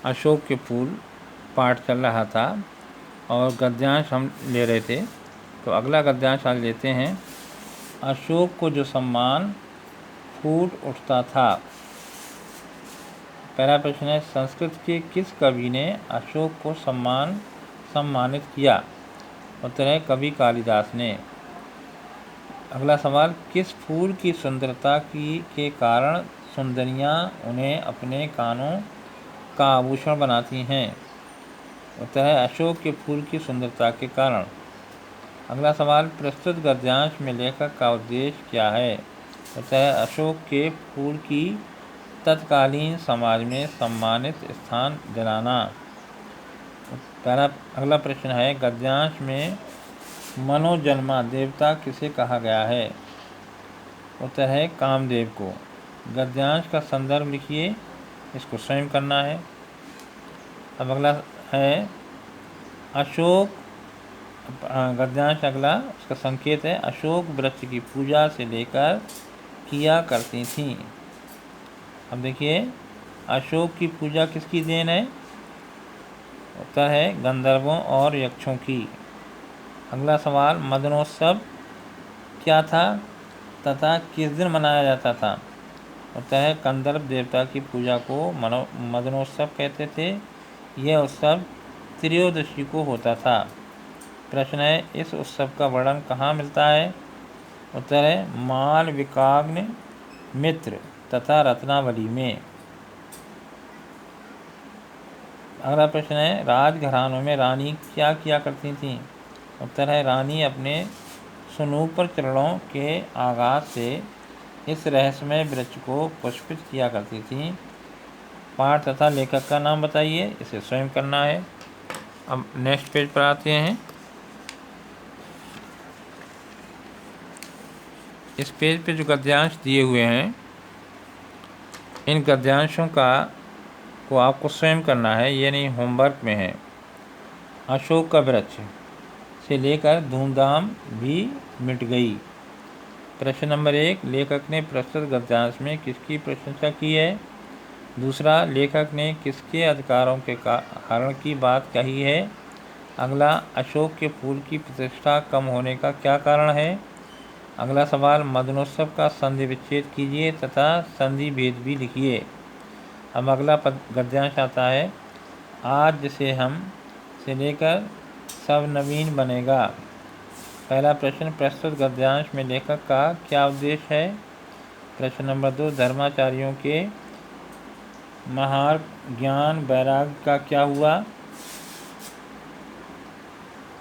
अशोक के फूल पाठ चल रहा था और गद्यांश हम ले रहे थे। तो अगला गद्यांश आज लेते हैं। अशोक को जो सम्मान फूट उठता था। पहला प्रश्न है, संस्कृत के किस कवि ने अशोक को सम्मानित किया? उत्तर है कवि कालिदास ने। अगला सवाल, किस फूल की सुंदरता के कारण सुंदरियां उन्हें अपने कानों का आभूषण बनाती हैं? उत्तर है अशोक के फूल की सुंदरता के कारण। अगला सवाल, प्रस्तुत गद्यांश में लेखक का उद्देश्य क्या है? उत्तर है अशोक के फूल की तत्कालीन समाज में सम्मानित स्थान दिलाना। अगला प्रश्न है, गद्यांश में मनोजन्मा देवता किसे कहा गया है? उत्तर है कामदेव को। गद्यांश का संदर्भ लिखिए, इसको स्वयं करना है। अब अगला है अशोक, गद्यांश अगला उसका संकेत है अशोक वृक्ष की पूजा से लेकर किया करती थीं। अब देखिए, अशोक की पूजा किसकी देन है? उत्तर है गंधर्वों और यक्षों की। अगला सवाल, मदनोत्सव क्या था तथा किस दिन मनाया जाता था? उत्तर है गंधर्व देवता की पूजा को मदनोत्सव कहते थे। यह उत्सव त्रयोदशी को होता था। प्रश्न है, इस उत्सव का वर्णन कहाँ मिलता है? उत्तर है मालविकाग्नि मित्र तथा रत्नावली में। अगला प्रश्न है, राजघरानों में रानी क्या किया करती थीं? उत्तर है रानी अपने सुनूपर चरणों के आघात से इस रहस्यमय वृक्ष को पुष्पित किया करती थीं। पाठ तथा लेखक का नाम बताइए, इसे स्वयं करना है। अब नेक्स्ट पेज पर आते हैं। इस पेज पे जो गद्यांश दिए हुए हैं, इन गद्यांशों को आपको स्वयं करना है, ये नहीं होमवर्क में है। अशोक का वृक्ष से लेकर धूमधाम भी मिट गई। प्रश्न नंबर 1, लेखक ने प्रस्तुत गद्यांश में किसकी प्रशंसा की है? दूसरा, लेखक ने किसके अधिकारों के हरण की बात कही है? अगला, अशोक के फूल की प्रतिष्ठा कम होने का क्या कारण है? अगला सवाल, मदनोत्सव का संधि विच्छेद कीजिए तथा संधि भेद भी लिखिए। अब अगला गद्यांश आता है, आज जिसे हम से लेकर सब नवीन बनेगा। पहला प्रश्न, प्रस्तुत गद्यांश में लेखक का क्या उद्देश्य है? प्रश्न नंबर 2, धर्माचार्यों के महार्घ ज्ञान वैराग्य का क्या हुआ?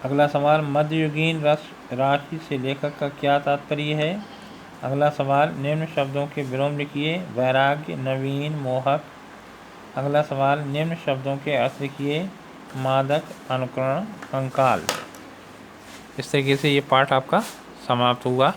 अगला सवाल, मध्ययुगीन राशि से लेखक का क्या तात्पर्य है? अगला सवाल, निम्न शब्दों के विलोम लिखिए, वैराग्य, नवीन, मोहक। अगला सवाल, निम्न शब्दों के अर्थ लिखिए, मादक, अनुकरण, कंकाल। इस तरीके से ये पाठ आपका समाप्त हुआ।